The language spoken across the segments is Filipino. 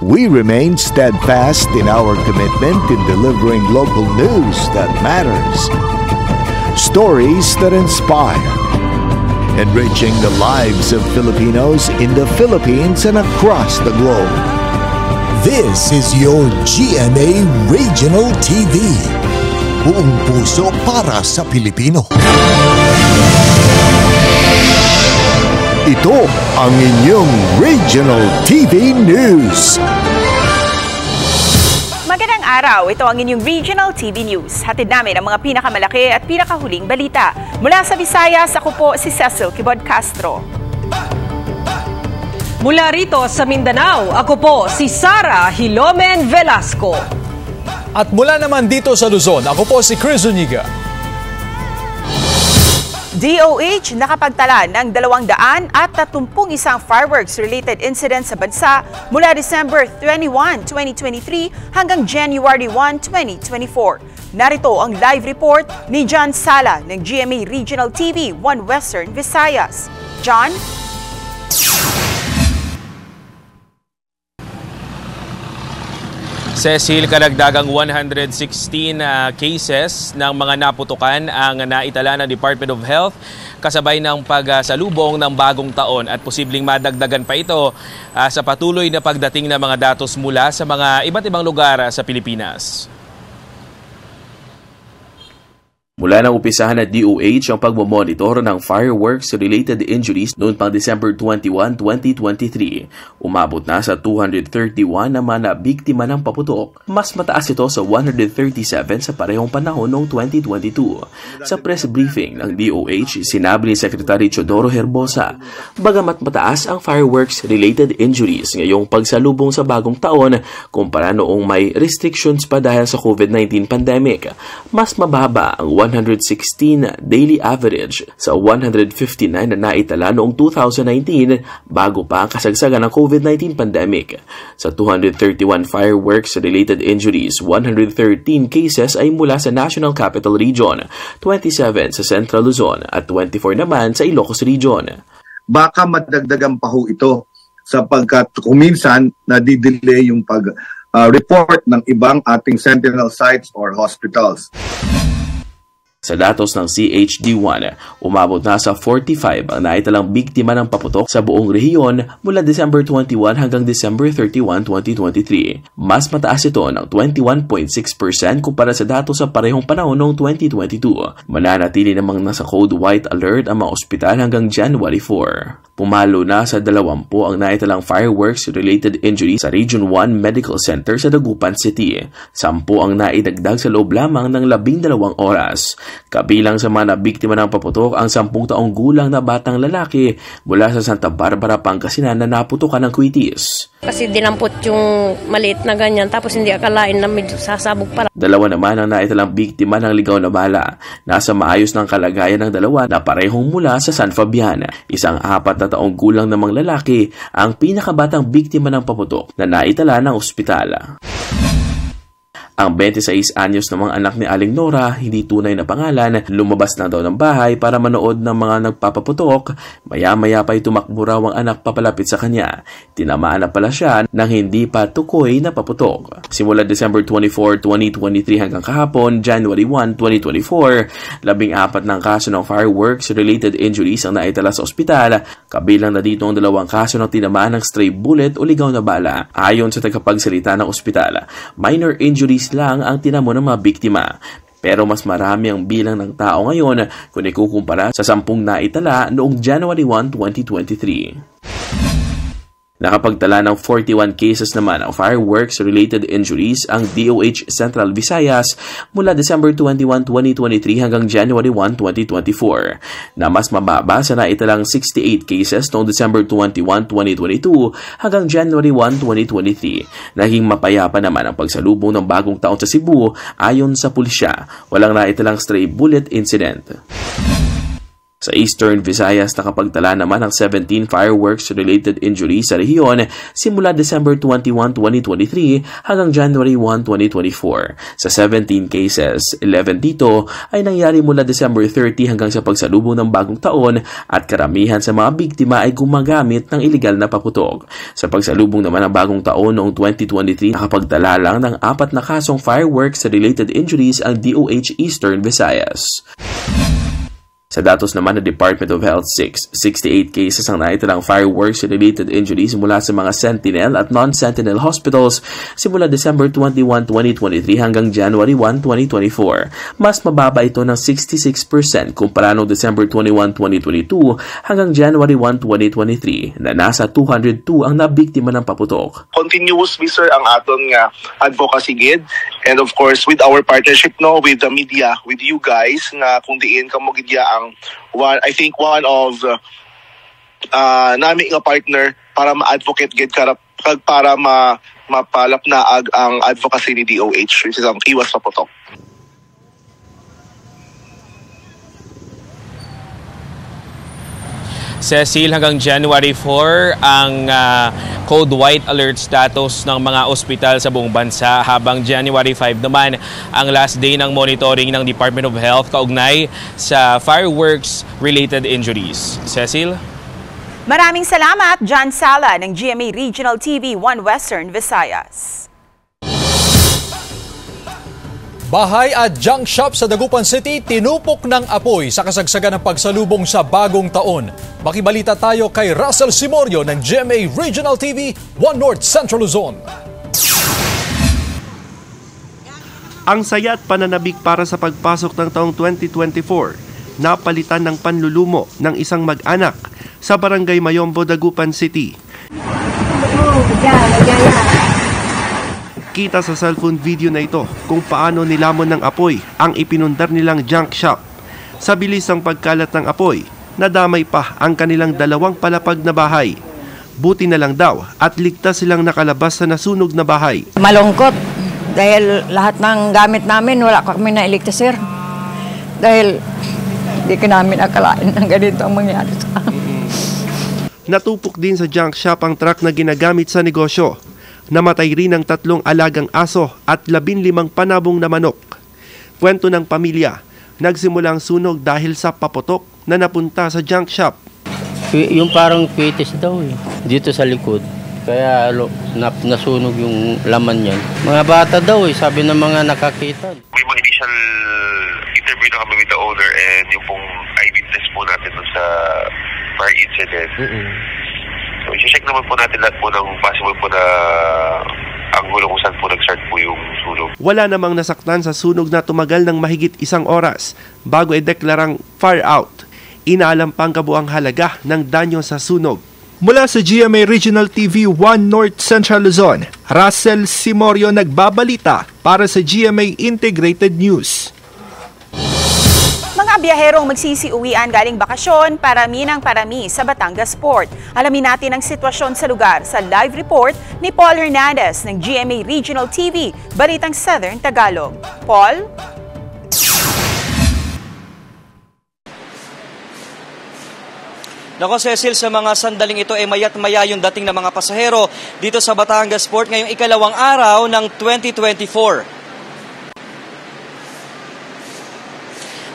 we remain steadfast in our commitment in delivering local news that matters. Stories that inspire. Enriching the lives of Filipinos in the Philippines and across the globe. This is your GMA Regional TV. Buong puso para sa Pilipino. Ito ang inyong Regional TV News. Magandang araw, ito ang inyong Regional TV News. Hatid namin ang mga pinakamalaki at pinakahuling balita. Mula sa Visayas, ako po si Cecil Kibod Castro. Mula rito sa Mindanao, ako po si Sara Hilomen Velasco. At mula naman dito sa Luzon, ako po si Chris Zuniga. DOH nakapagtala ng 231 fireworks-related incidents sa bansa mula December 21, 2023 hanggang January 1, 2024. Narito ang live report ni John Sala ng GMA Regional TV 1 Western Visayas. John? Cecil, karagdagang 116 cases ng mga naputukan ang naitala ng Department of Health kasabay ng pagsalubong ng bagong taon at posibleng madagdagan pa ito sa patuloy na pagdating ng mga datos mula sa mga iba't ibang lugar sa Pilipinas. Mula nang umpisahan ng DOH ang pagmamonitor ng fireworks-related injuries noon pang December 21, 2023, umabot na sa 231 naman na biktima ng paputok. Mas mataas ito sa 137 sa parehong panahon noong 2022. Sa press briefing ng DOH, sinabi ni Secretary Teodoro Herbosa, bagamat mataas ang fireworks-related injuries ngayong pagsalubong sa bagong taon kumpara noong may restrictions pa dahil sa COVID-19 pandemic, mas mababa ang 116 daily average sa 159 na naitala noong 2019 bago pa ang kasagsagan ng COVID-19 pandemic. Sa 231 fireworks-related injuries, 113 cases ay mula sa National Capital Region, 27 sa Central Luzon at 24 naman sa Ilocos Region. Baka madagdagan pa ho ito sapagkat kuminsan nadidelay yung pag-report ng ibang ating sentinel sites or hospitals. Sa datos ng CHD1, umabot na sa 45 ang naitalang biktima ng paputok sa buong rehiyon mula December 21 hanggang December 31, 2023. Mas mataas ito ng 21.6% kumpara sa datos sa parehong panahon noong 2022. Mananatili namang nasa Code White Alert ang mga ospital hanggang January 4. Pumalo na sa 20 ang naitalang fireworks-related injuries sa Region 1 Medical Center sa Dagupan City. 10 ang naidagdag sa loob lamang ng 12 oras. Kabilang sa mga nabiktima ng paputok ang 10 taong gulang na batang lalaki mula sa Santa Barbara, Pangasinan na naputukan ng kwitis. Kasi dinampot yung maliit na ganyan tapos hindi akalain na medyo sasabog pala. 2 naman ang naitalang biktima ng ligaw na bala. Nasa maayos ng kalagayan ng 2 na parehong mula sa San Fabian. Isang 4 na taong gulang namang lalaki ang pinakabatang biktima ng paputok na naitala ng ospital. Ang 26 anyos namang anak ni Aling Nora, hindi tunay na pangalan, lumabas na daw ng bahay para manood ng mga nagpapaputok. Maya-maya pa'y tumakbo raw ang anak papalapit sa kanya. Tinamaan na pala siya ng hindi pa tukoy na paputok. Simula December 24, 2023 hanggang kahapon, January 1, 2024, 14 ng kaso ng fireworks-related injuries ang naitala sa ospital. Kabilang na dito ang 2 kaso ng tinamaan ng stray bullet o ligaw na bala. Ayon sa tagapagsalita ng ospital, minor injuries lang ang tinamo ng mga biktima. Pero mas marami ang bilang ng tao ngayon kung ikukumpara sa 10 naitala noong January 1, 2023. Nakapagtala ng 41 cases naman ang fireworks-related injuries ang DOH Central Visayas mula December 21, 2023 hanggang January 1, 2024, na mas mababa sa naitalang 68 cases noong December 21, 2022 hanggang January 1, 2023. Naging mapayapa naman ang pagsalubong ng bagong taon sa Cebu ayon sa pulisya. Walang naitalang stray bullet incident. Sa Eastern Visayas, nakapagtala naman ng 17 fireworks-related injuries sa rehiyon simula December 21, 2023 hanggang January 1, 2024. Sa 17 cases, 11 dito ay nangyari mula December 30 hanggang sa pagsalubong ng bagong taon at karamihan sa mga biktima ay gumagamit ng iligal na paputok. Sa pagsalubong naman ng bagong taon noong 2023, nakapagtala lang ng 4 na kasong fireworks-related injuries ang DOH Eastern Visayas. Sa datos naman ng Department of Health 68 cases ang naitalang fireworks-related injuries mula sa mga Sentinel at non-Sentinel hospitals simula December 21, 2023 hanggang January 1, 2024. Mas mababa ito ng 66% kumpara noong December 21, 2022 hanggang January 1, 2023 na nasa 202 ang nabiktima ng paputok. Continuously, sir, ang aton nga advocacy gid, and of course with our partnership with the media, with you guys, nga kung diin kamo gidya ang one of nami nga partner para ma-advocate gid para mapalap na ang advocacy ni DOH, which is ang iwas paputok. Cecil, hanggang January 4 ang Code White Alert status ng mga ospital sa buong bansa, habang January 5 naman ang last day ng monitoring ng Department of Health kaugnay sa fireworks-related injuries. Cecil? Maraming salamat, John Sala ng GMA Regional TV 1 Western Visayas. Bahay at junk shop sa Dagupan City tinupok ng apoy sa kasagsagan ng pagsalubong sa bagong taon. Makibalita tayo kay Russell Simorio ng GMA Regional TV 1 North Central Luzon. Ang saya at pananabik para sa pagpasok ng taong 2024, napalitan ng panlulumo ng isang mag-anak sa Barangay Mayombo, Dagupan City. Kita sa cellphone video na ito kung paano nilamon ng apoy ang ipinundar nilang junk shop. Sa bilis ng pagkalat ng apoy, nadamay pa ang kanilang 2 palapag na bahay. Buti na lang daw at ligtas silang nakalabas sa nasunog na bahay. Malungkot dahil lahat ng gamit namin wala kami nailigtas, sir. Dahil di ka namin akalain ng ganito ang mangyari sa amin. Natupok din sa junk shop ang truck na ginagamit sa negosyo. Namatay rin ang 3 alagang aso at 15 panabong na manok. Kwento ng pamilya, nagsimula ang sunog dahil sa paputok na napunta sa junk shop. Yung parang fetus daw dito sa likod. Kaya nasunog yung laman niyan. Mga bata daw sabi ng mga nakakita. May mga initial interview na kami with the owner and yung pong eyewitness po natin sa fire incident. So, i-check naman po natin lahat po ng possible po na anggulo kung saan po nag-start po yung sunog. Wala namang nasaktan sa sunog na tumagal ng mahigit 1 oras bago ideklarang fire out. Inaalam pang kabuang halaga ng danyo sa sunog. Mula sa GMA Regional TV 1 North Central Luzon, Russell Simorio nagbabalita para sa GMA Integrated News. Mga biyaherong magsisiuwian galing bakasyon, parami ng parami sa Batangas Port. Alamin natin ang sitwasyon sa lugar sa live report ni Paul Hernandez ng GMA Regional TV, Balitang Southern Tagalog. Paul? Nako Cecil, sa mga sandaling ito ay mayat maya yung dating ng mga pasahero dito sa Batangas Port ngayong ikalawang araw ng 2024.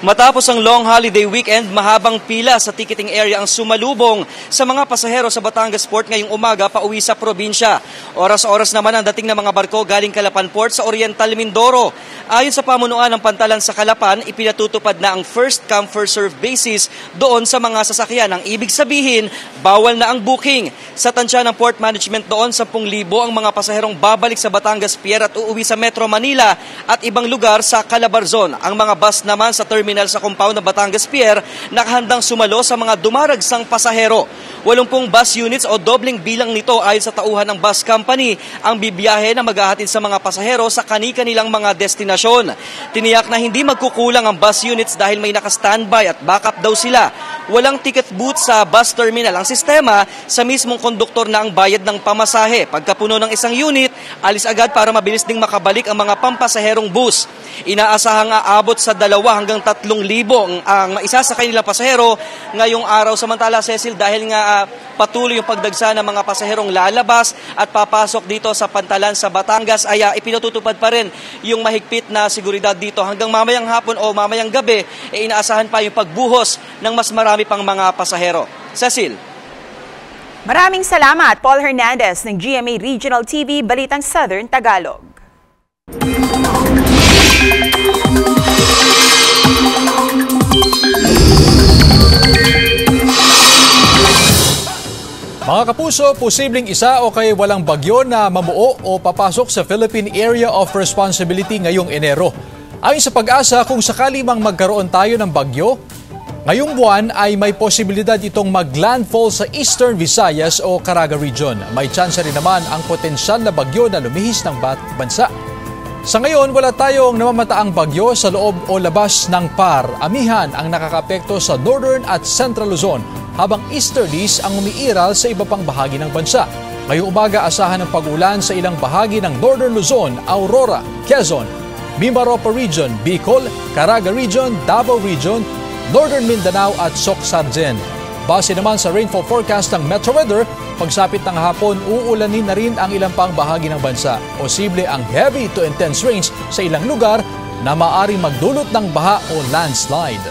Matapos ang long holiday weekend, mahabang pila sa ticketing area ang sumalubong sa mga pasahero sa Batangas Port ngayong umaga pauwi sa probinsya. Oras-oras naman ang dating ng mga barko galing Calapan Port sa Oriental Mindoro. Ayon sa pamunuan ng pantalan sa Calapan, ipinatutupad na ang first come first serve basis doon sa mga sasakyan. Ang ibig sabihin, bawal na ang booking. Sa tansya ng port management doon, 10,000 ang mga pasaherong babalik sa Batangas Pier at uuwi sa Metro Manila at ibang lugar sa Calabarzon. Ang mga bus naman sa terminal sa compound ng Batangas Pier nakahandang sumalo sa mga dumaragsang pasahero. 80 bus units o dobling bilang nito ayon sa tauhan ng bus company ang bibiyahe na maghahatid sa mga pasahero sa kani-kanilang mga destinasyon. Tiniyak na hindi magkukulang ang bus units dahil may naka-standby at backup daw sila. Walang ticket booth sa bus terminal. Ang sistema, sa mismong konduktor na ang bayad ng pamasahe. Pagkapuno ng isang unit, alis agad para mabilis ding makabalik ang mga pampasaherong bus. Inaasahang aabot sa 2 hanggang 3,000 ang isa sa kanilang pasahero ngayong araw. Samantala, Cecil, dahil nga patuloy yung pagdagsa ng mga pasaherong lalabas at papasok dito sa Pantalan sa Batangas, ay ipinatutupad pa rin yung mahigpit na seguridad dito. Hanggang mamayang hapon o mamayang gabi, inaasahan pa yung pagbuhos ng mas marami pang mga pasahero. Cecil. Maraming salamat, Paul Hernandez ng GMA Regional TV, Balitang Southern Tagalog. Mga kapuso, posibleng isa o kay walang bagyo na mamuo o papasok sa Philippine Area of Responsibility ngayong Enero. Ayon sa Pag-asa, kung sakali mang magkaroon tayo ng bagyo, ngayong buwan ay may posibilidad itong mag-landfall sa Eastern Visayas o Caraga Region. May tsansa rin naman ang potensyal na bagyo na lumihis ng bansa. Sa ngayon, wala tayong namamataang bagyo sa loob o labas ng PAR. Amihan ang nakakapekto sa Northern at Central Luzon, habang easterlies ang umiiral sa iba pang bahagi ng bansa. Ngayong umaga, asahan ng pag-ulan sa ilang bahagi ng Northern Luzon, Aurora, Quezon, Mimaropa Region, Bicol, Caraga Region, Davao Region, Northern Mindanao at Soc-Sargen. Base naman sa rainfall forecast ng Metro Weather, pagsapit ng hapon, uulanin na rin ang ilang pang bahagi ng bansa. Posible ang heavy to intense rains sa ilang lugar na maaaring magdulot ng baha o landslide.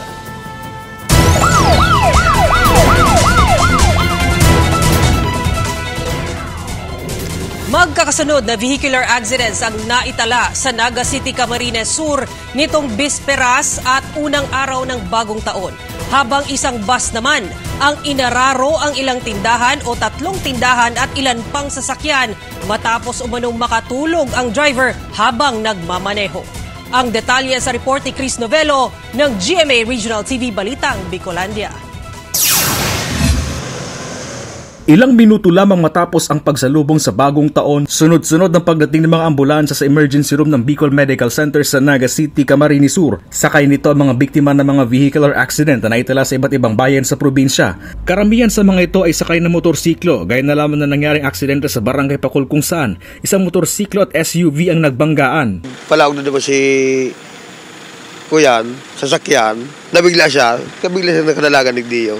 Magkakasunod na vehicular accidents ang naitala sa Naga City, Camarines Sur nitong bisperas at unang araw ng bagong taon. Habang isang bus naman ang inararo ang ilang tindahan o 3 tindahan at ilan pang sasakyan matapos umanong makatulog ang driver habang nagmamaneho. Ang detalye sa report ni Chris Novelo ng GMA Regional TV Balitang Bicolandia. Ilang minuto lamang matapos ang pagsalubong sa bagong taon, sunod-sunod ng pagdating ng mga ambulansya sa emergency room ng Bicol Medical Center sa Naga City, Camarines Sur. Sakay nito ang mga biktima ng mga vehicular accident na naitala sa iba't ibang bayan sa probinsya. Karamihan sa mga ito ay sakay ng motorsiklo, gaya na lamang na nangyaring aksidente sa Barangay Pacul kung saan isang motorsiklo at SUV ang nagbanggaan. Palawag na naman si Kuyan, sasakyan, nabigla siya nakadalagan ni Dio.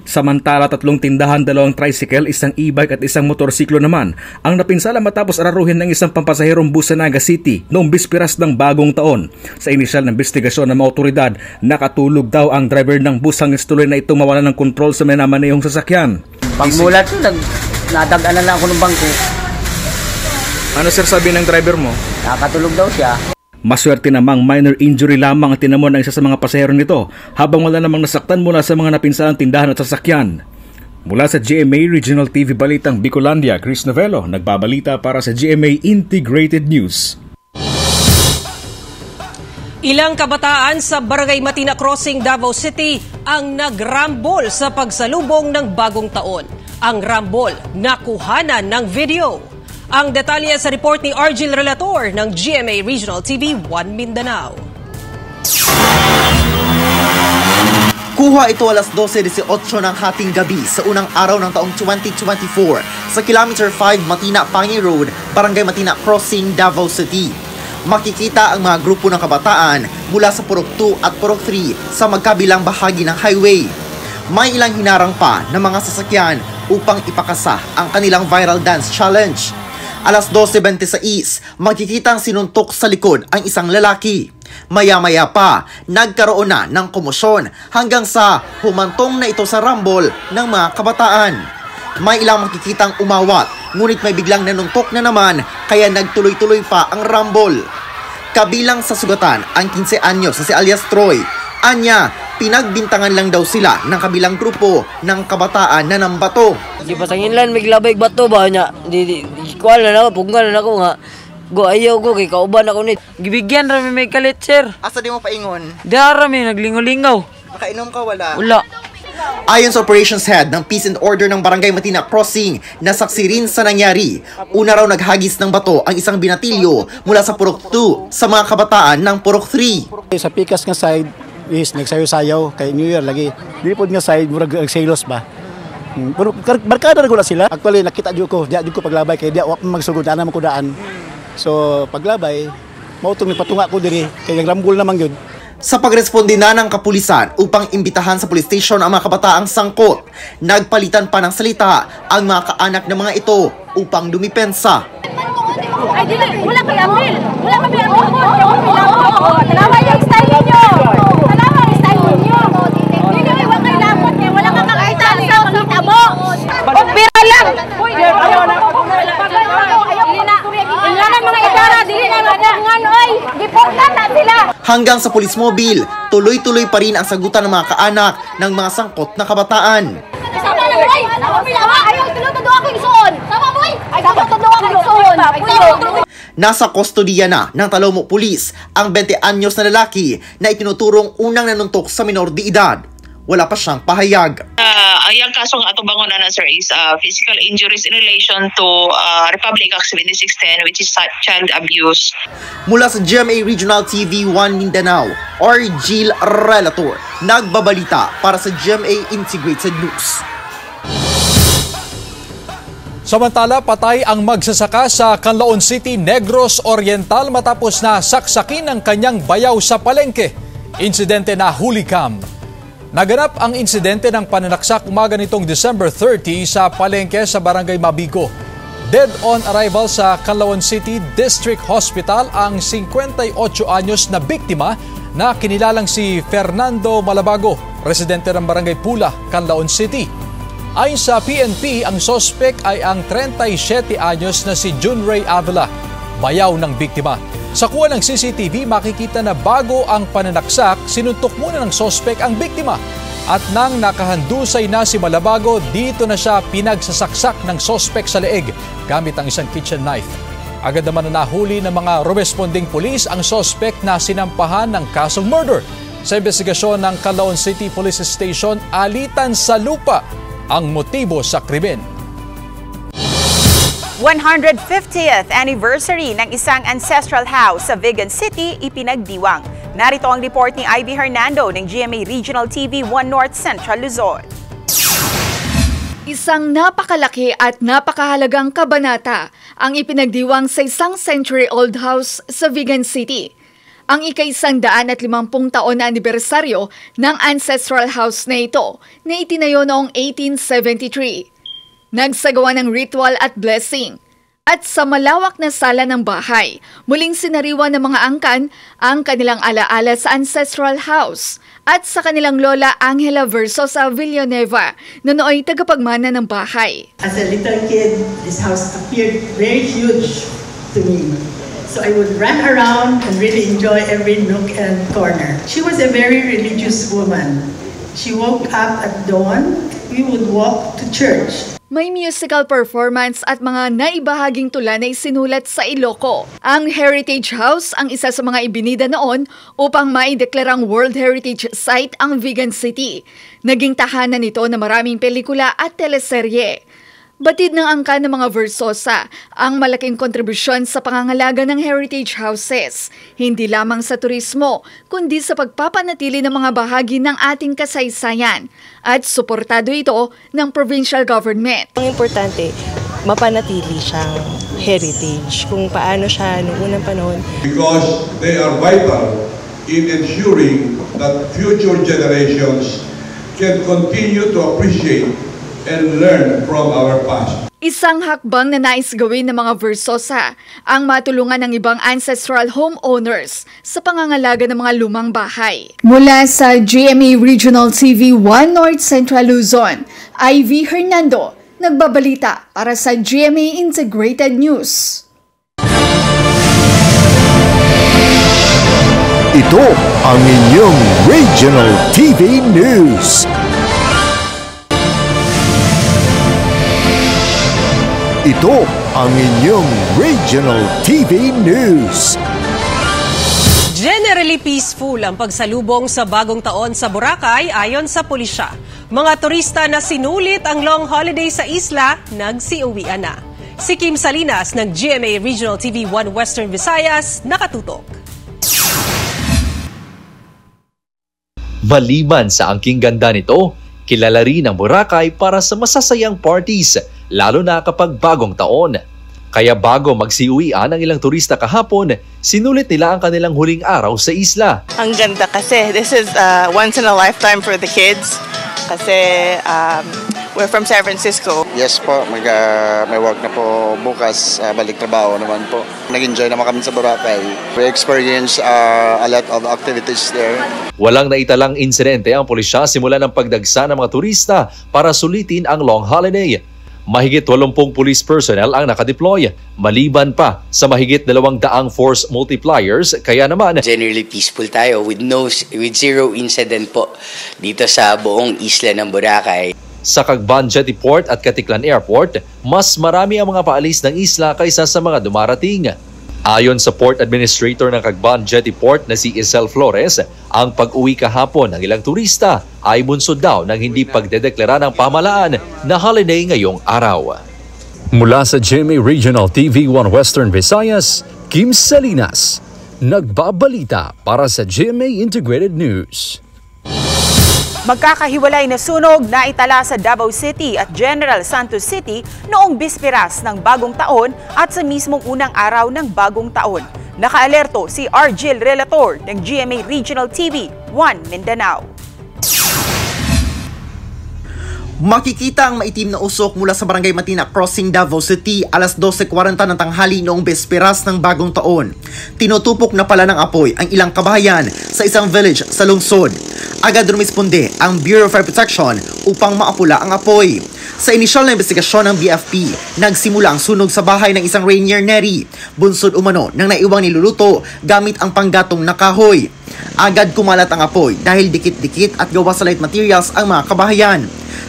Samantala, 3 tindahan, 2 tricycle, isang e-bike at isang motorsiklo naman ang napinsala matapos araruhin ng isang pampasaherong bus sa Naga City noong bisperas ng bagong taon. Sa inisyal na investigasyon ng mga otoridad, nakatulog daw ang driver ng bus hanggang tuloy na itong mawala ng kontrol sa minamanehong sasakyan. Pagmulat ko, nadagdagan na ako ng bangko. Ano sir sabi ng driver mo? Nakatulog daw siya. Maswerte namang minor injury lamang ang tinamo ng isa sa mga pasahero nito habang wala namang nasaktan mula sa mga napinsalang tindahan at sasakyan. Mula sa GMA Regional TV Balitang Bicolandia, Chris Novelo, nagbabalita para sa GMA Integrated News. Ilang kabataan sa Barangay Matina Crossing, Davao City ang nagrambol sa pagsalubong ng bagong taon. Ang rambol nakuhanan ng video. Ang detalye sa report ni Argil Relator ng GMA Regional TV 1 Mindanao. Kuha ito alas 12:18 ng hating gabi sa unang araw ng taong 2024 sa Kilometer 5 Matina Pangi Road, Barangay Matina Crossing, Davao City. Makikita ang mga grupo ng kabataan mula sa Purok 2 at Purok 3 sa magkabilang bahagi ng highway. May ilang hinarang pa ng mga sasakyan upang ipakasa ang kanilang viral dance challenge. Alas 12:26, makikitang sinuntok sa likod ang isang lalaki. Maya-maya pa, nagkaroon na ng komosyon hanggang sa humantong na ito sa rumble ng mga kabataan. May ilang makikitang umawat, ngunit may biglang nanuntok na naman kaya nagtuloy-tuloy pa ang rumble. Kabilang sa sugatan ang 15 anyos na si alias Troy. Anya, pinagbintangan lang daw sila ng kabilang grupo ng kabataan na nambato. Di pasangin lang, may labay bato ba niya? Kuha na ako, punggan na ako nga. Go ayaw ko, kay kauban ako nit. Gibigyan rami may kalit, sir. Asa di mo paingon? Darami, naglingo-lingaw. Makainom ka, wala? Wala. Ayon sa operations head ng Peace and Order ng Barangay Matina Crossing, nasaksi rin sa nangyari. Una raw naghagis ng bato ang isang binatilyo mula sa Purok 2 sa mga kabataan ng Purok 3. Sa pikas nga side, is nagsayo-sayaw kay New Year lagi. Dili pod nga side murag nagselos ba. Pero barkada na gula sila. Actually nakita jud ko, dia jud ko paglabay kay dia wa magsugod ana man ko daan. So paglabay mautong nagpatunga ko diri kay nagrambol naman yun. Sa pagresponde na ng kapulisan upang imbitahan sa police station ang mga kabataang sangkot, nagpalitan pa ng salita ang mga kaanak ng mga ito upang dumipensa. Ay, dili, wala kay Amil. Wala kami Amil. Talawa yung style ninyo. Talawa yung style ninyo. Dili, wala kay lamot. Wala kang kakita sa makita mo. Pagpira lang. Wala na mga idara. Dili na nga oy. Giportan na sila. Hanggang sa police mobile, tuloy-tuloy pa rin ang sagutan ng mga kaanak ng mga sangkot na kabataan. Sama na boy. Ayaw tuloy to ako isuon. Sama boy. Ay dapat to ako isuon. Nasa kustodiya na ng Talomo Police ang 20 anyos na lalaki na itinuturong unang nanuntok sa minor de edad. Wala pa siyang pahayag. Ang kasong atong bangon na sir is physical injuries in relation to Republic Act 7610 which is child abuse. Mula sa GMA Regional TV 1 Mindanao, Jill Relator, nagbabalita para sa GMA Integrated News. Samantala, patay ang magsasaka sa Canlaon City, Negros Oriental matapos na saksakin ng kanyang bayaw sa palengke. Insidente na hulikam. Naganap ang insidente ng pananaksak umaga nitong December 30 sa palengke sa Barangay Mabigo. Dead on arrival sa Canlaon City District Hospital ang 58 anyos na biktima na kinilalang si Fernando Malabago, residente ng Barangay Pula, Canlaon City. Ayon sa PNP, ang sospek ay ang 37 anyos na si June Ray Avila, bayaw ng biktima. Sa kuha ng CCTV, makikita na bago ang pananaksak, sinuntok muna ng sospek ang biktima. At nang nakahandusay na si Malabago, dito na siya pinagsasaksak ng sospek sa leeg gamit ang isang kitchen knife. Agad naman na nahuli ng mga responding police ang sospek na sinampahan ng kasong murder. Sa investigasyon ng Canlaon City Police Station, alitan sa lupa ang motibo sa krimen. 150th anniversary ng isang ancestral house sa Vigan City ipinagdiwang. Narito ang report ni Ivy Hernando ng GMA Regional TV 1 North Central Luzon. Isang napakalaki at napakahalagang kabanata ang ipinagdiwang sa isang century-old house sa Vigan City. Ang ika-150 taon na anibersaryo ng ancestral house na ito na itinayo noong 1873. Nagsagawa ng ritual at blessing. At sa malawak na sala ng bahay, muling sinariwa ng mga angkan ang kanilang alaala sa ancestral house at sa kanilang lola Angela Versosa Villanueva na nooy tagapagmana ng bahay. As a little kid, this house appeared very huge to me. So I would run around and really enjoy every nook and corner. She was a very religious woman. She woke up at dawn. We would walk to church. May musical performance at mga naibahaging tula na isinulat sa Iloco. Ang Heritage House ang isa sa mga ibinida noon upang maideklarang World Heritage Site ang Vigan City. Naging tahanan nito na maraming pelikula at teleserye. Batid ng angka ng mga Versosa ang malaking kontribusyon sa pangangalaga ng heritage houses, hindi lamang sa turismo, kundi sa pagpapanatili ng mga bahagi ng ating kasaysayan at suportado ito ng provincial government. Ang importante, mapanatili siyang heritage, kung paano siya noong unang panahon. Because they are vital in ensuring that future generations can continue to appreciate and learn from our past. Isang hakbang na nais gawin ng mga Versosa ang matulungan ng ibang ancestral homeowners sa pangangalaga ng mga lumang bahay. Mula sa GMA Regional TV 1 North Central Luzon, Ivy Hernando, nagbabalita para sa GMA Integrated News. Ito ang inyong Regional TV News. Ito ang inyong Regional TV News. Generally peaceful ang pagsalubong sa bagong taon sa Boracay ayon sa pulisya. Mga turista na sinulit ang long holiday sa isla, nagsiuwian na. Si Kim Salinas ng GMA Regional TV 1 Western Visayas, nakatutok. Maliban sa angking ganda nito, kilala rin ang Boracay para sa masasayang parties, lalo na kapag bagong taon. Kaya bago magsiuwian ang ilang turista kahapon, sinulit nila ang kanilang huling araw sa isla. Ang ganda kasi this is once in a lifetime for the kids. Kasi we're from San Francisco. Yes po, may work na po bukas, balik trabaho naman po. Nag-enjoy naman kami sa Boracay. We experience a lot of activities there. Walang naitalang insidente ang pulisya simula ng pagdagsa ng mga turista para sulitin ang long holiday. Mahigit 80 police personnel ang nakadeploy, maliban pa sa mahigit 200 force multipliers, kaya naman generally peaceful tayo with zero incident po dito sa buong isla ng Boracay. Sa Cagban Jetty Port at Caticlan Airport, mas marami ang mga paalis ng isla kaysa sa mga dumarating. Ayon sa Port Administrator ng Cagban Jetty Port na si Isel Flores, ang pag-uwi kahapon ng ilang turista ay bunsod daw ng hindi pagdedeklara ng pamahalaan na holiday ngayong araw. Mula sa GMA Regional TV 1 Western Visayas, Kim Salinas, nagbabalita para sa GMA Integrated News. Magkakahiwalay na sunog na itala sa Davao City at General Santos City noong bisperas ng bagong taon at sa mismong unang araw ng bagong taon. Nakaalerto si Argil Relator ng GMA Regional TV 1 Mindanao. Makikita ang maitim na usok mula sa Barangay Matina Crossing, Davao City alas 12:40 ng tanghali noong besperas ng bagong taon. Tinutupok na pala ng apoy ang ilang kabahayan sa isang village sa lungsod. Agad rumisponde ang Bureau of Fire Protection upang maapula ang apoy. Sa inisyal na investigasyon ng BFP, nagsimula ang sunog sa bahay ng isang Rainier Neri, bunsod umano ng naiwang niluluto gamit ang panggatong na kahoy. Agad kumalat ang apoy dahil dikit-dikit at gawa sa light materials ang mga kabahayan.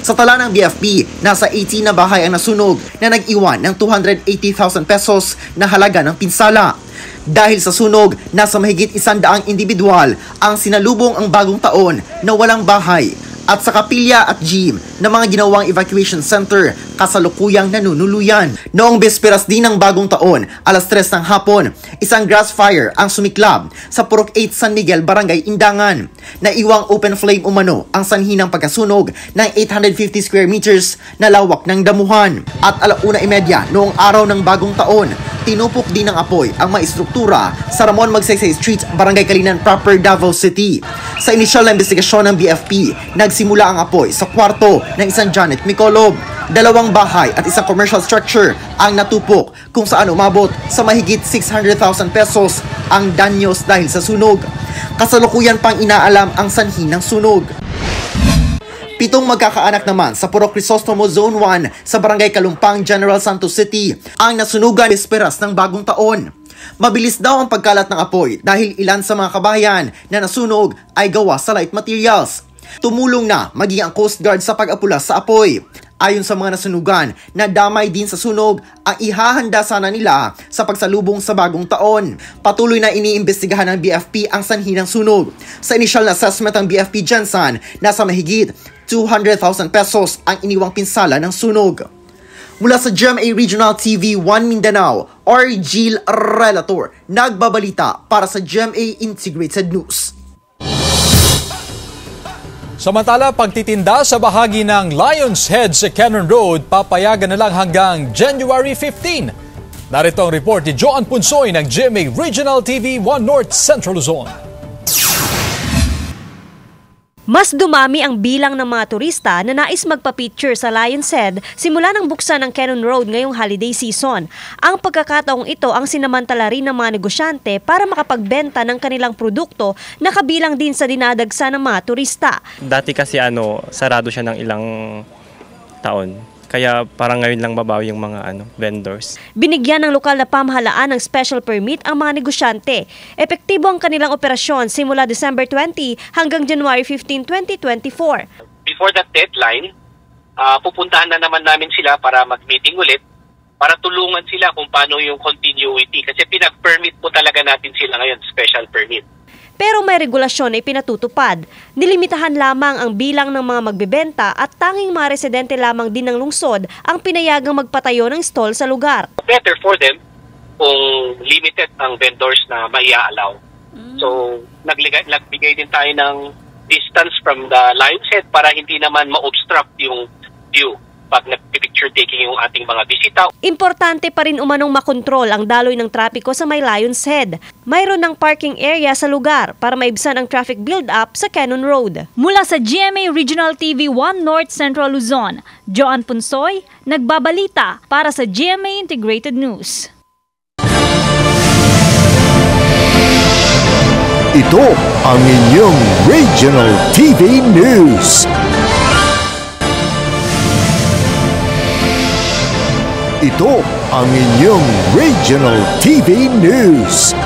Sa tala ng BFP, nasa 18 na bahay ang nasunog na nag-iwan ng 280,000 pesos na halaga ng pinsala. Dahil sa sunog, nasa mahigit 100 individual ang sinalubong ang bagong taon na walang bahay. At sa kapilya at gym na mga ginawang evacuation center, kasalukuyang nanunuluyan. Noong besperas din ng bagong taon, alas 3 ng hapon, isang grass fire ang sumiklab sa Purok 8 San Miguel, Barangay Indangan. Naiwang open flame umano ang sanhi ng pagkasunog ng 850 square meters na lawak ng damuhan. At 1:30 noong araw ng bagong taon, tinupok din ng apoy ang mga istruktura sa Ramon Magsaysay Street, Barangay Kalinan proper, Davao City. Sa inisyal na investigasyon ng BFP, nagsimula ang apoy sa kwarto ng isang Janet Micolob. 2 bahay at isang commercial structure ang natupok kung saan umabot sa mahigit 600,000 pesos ang danyos dahil sa sunog. Kasalukuyan pang inaalam ang sanhi ng sunog. 7 magkakaanak naman sa Purok Crisostomo Zone 1 sa Barangay Kalumpang, General Santos City ang nasunugan besperas ng bagong taon. Mabilis daw ang pagkalat ng apoy dahil ilan sa mga kabahayan na nasunog ay gawa sa light materials. Tumulong na maging ang Coast Guard sa pag-apula sa apoy. Ayon sa mga nasunugan, nadamay din sa sunog ang ihahanda sana nila sa pagsalubong sa bagong taon. Patuloy na iniimbestigahan ng BFP ang sanhi ng sunog. Sa initial na assessment ng BFP Jensen, nasa mahigit 200,000 pesos ang iniwang pinsala ng sunog. Mula sa GMA Regional TV 1 Mindanao, Argil Relator, nagbabalita para sa GMA Integrated News. Samantala, pagtitinda sa bahagi ng Lions Head sa Cannon Road, papayagan na lang hanggang January 15. Narito ang report ni Joan Punsoy ng GMA Regional TV 1 North Central Luzon. Mas dumami ang bilang ng mga turista na nais magpa-picture sa Lions Head simula ng buksan ng Cannon Road ngayong holiday season. Ang pagkakataong ito ang sinamantala rin ng mga negosyante para makapagbenta ng kanilang produkto na kabilang din sa dinadagsa ng mga turista. Dati kasi sarado siya ng ilang taon. Kaya parang ngayon lang babawi yung mga vendors. Binigyan ng lokal na pamahalaan ng special permit ang mga negosyante. Epektibo ang kanilang operasyon simula December 20 hanggang January 15, 2024. Before that deadline, pupuntahan na naman namin sila para mag-meeting ulit para tulungan sila kung paano yung continuity. Kasi pinag-permit po talaga natin sila ngayon, special permit. Pero may regulasyon na ipinatutupad. Nilimitahan lamang ang bilang ng mga magbebenta at tanging mga residente lamang din ng lungsod ang pinayagang magpatayo ng stall sa lugar. Better for them kung limited ang vendors na maia-allow. So, nagbigay din tayo ng distance from the Lions Head para hindi naman ma-obstruct yung view pag nag-picture taking yung ating mga bisita. Importante pa rin umanong makontrol ang daloy ng trapiko sa may Lion's Head. Mayroon ng parking area sa lugar para maibsan ang traffic build-up sa Cannon Road. Mula sa GMA Regional TV 1 North Central Luzon, Joan Punsoy, nagbabalita para sa GMA Integrated News. Ito ang inyong Regional TV News. Ito ang inyong Regional TV News.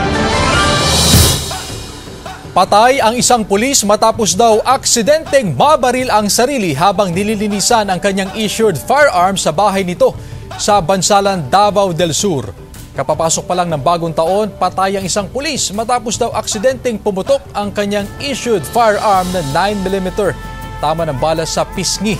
Patay ang isang pulis matapos daw aksidenteng mabaril ang sarili habang nililinisan ang kanyang issued firearm sa bahay nito sa Bansalan, Davao del Sur. Kapapasok pa lang ng bagong taon, patay ang isang pulis matapos daw aksidenteng pumutok ang kanyang issued firearm na 9mm. Tama ng bala sa pisngi.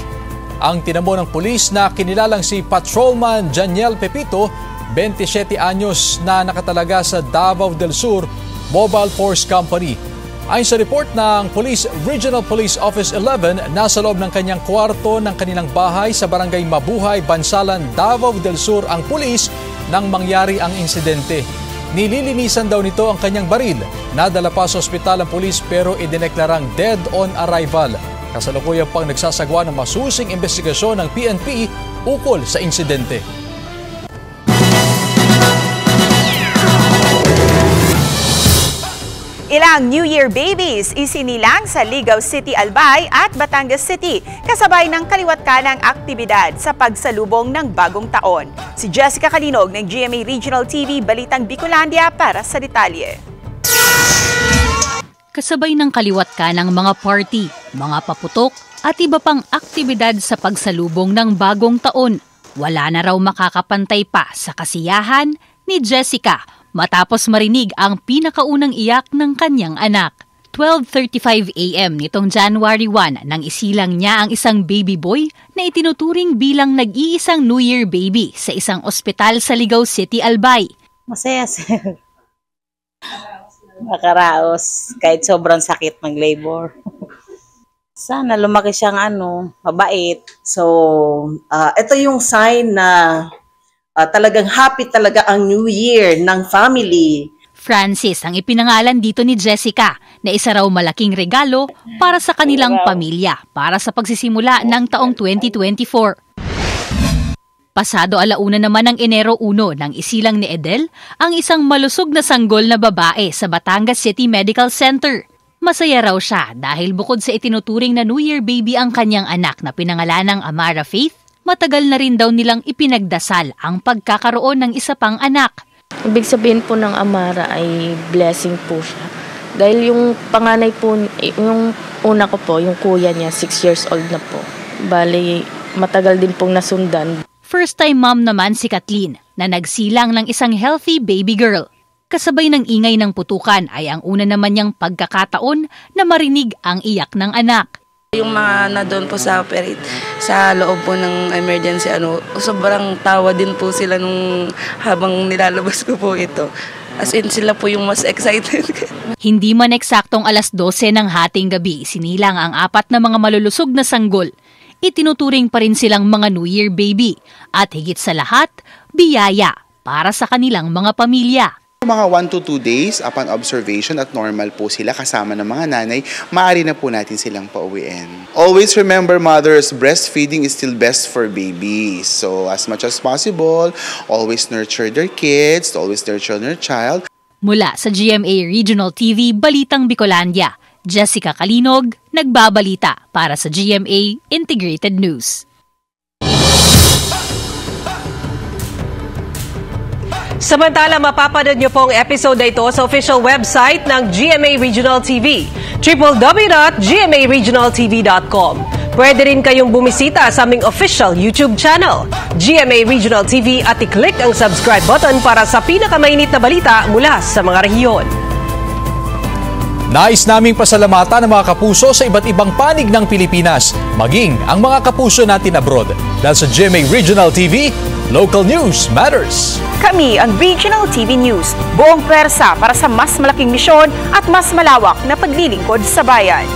Ang tinamo ng pulis na kinilalang si Patrolman Janiel Pepito, 27 anyos na nakatalaga sa Davao del Sur Mobile Force Company. Ayon sa report ng Police Regional Police Office 11, nasa loob ng kanyang kwarto ng kanilang bahay sa Barangay Mabuhay, Bansalan, Davao del Sur ang pulis nang mangyari ang insidente. Nililinisan daw nito ang kanyang baril. Nadala pa sa ospital ang pulis pero idineklarang dead on arrival. Kasalukuyan pang nagsasagawa ng masusing investigasyon ng PNP ukol sa insidente. Ilang New Year babies isinilang sa Ligao City, Albay at Batangas City kasabay ng kaliwat-kanang aktibidad sa pagsalubong ng bagong taon. Si Jessica Kalinog ng GMA Regional TV Balitang Bicolandia para sa detalye. Kasabay ng kaliwat-kanang mga party, mga paputok at iba pang aktibidad sa pagsalubong ng bagong taon, wala na raw makakapantay pa sa kasiyahan ni Jessica matapos marinig ang pinakaunang iyak ng kanyang anak. 12:35 a.m. nitong January 1 nang isilang niya ang isang baby boy na itinuturing bilang nag-iisang New Year baby sa isang ospital sa Ligao City, Albay. Masaya, sir. Makaraos kahit sobrang sakit mag-labor. Sana lumaki siyang mabait. So, ito yung sign na talagang happy talaga ang New Year ng family. Francis ang ipinangalan dito ni Jessica na isa raw malaking regalo para sa kanilang pamilya para sa pagsisimula ng taong 2024. Pasado 1:00 naman ng Enero 1 nang isilang ni Edel ang isang malusog na sanggol na babae sa Batangas City Medical Center. Masaya raw siya dahil bukod sa itinuturing na New Year baby ang kanyang anak na pinangalanang Amara Faith, matagal na rin daw nilang ipinagdasal ang pagkakaroon ng isa pang anak. Ibig sabihin po ng Amara ay blessing po siya. Dahil yung panganay po, yung una ko po, yung kuya niya, 6 years old na po. Bali, matagal din pong nasundan. First-time mom naman si Kathleen na nagsilang ng isang healthy baby girl. Kasabay ng ingay ng putukan ay ang una naman niyang pagkakataon na marinig ang iyak ng anak. Yung mga na doon po sa operate, sa loob po ng emergency, sobrang tawa din po sila nung habang nilalabas ko po ito. As in, sila po yung mas excited. Hindi man eksaktong 12:00 ng hating gabi, sinilang ang 4 na mga malulusog na sanggol. Itinuturing pa rin silang mga New Year baby at higit sa lahat, biyaya para sa kanilang mga pamilya. Mga 1 to 2 days upon observation at normal po sila kasama ng mga nanay, maaari na po natin silang pauwiin. Always remember, mothers, breastfeeding is still best for babies. So as much as possible, always nurture their kids, always nurture their child. Mula sa GMA Regional TV Balitang Bicolandia, Jessica Kalinog, nagbabalita para sa GMA Integrated News. Samantala, mapapanood niyo pong episode na ito sa official website ng GMA Regional TV, www.gmaregionaltv.com. Pwede rin kayong bumisita sa aming official YouTube channel, GMA Regional TV, at i-click ang subscribe button para sa pinakamainit na balita mula sa mga rehiyon. Nais naming pasalamatan ang mga kapuso sa iba't ibang panig ng Pilipinas, maging ang mga kapuso natin abroad. Dahil sa GMA Regional TV, local news matters. Kami ang Regional TV News, buong pwersa para sa mas malaking misyon at mas malawak na paglilingkod sa bayan.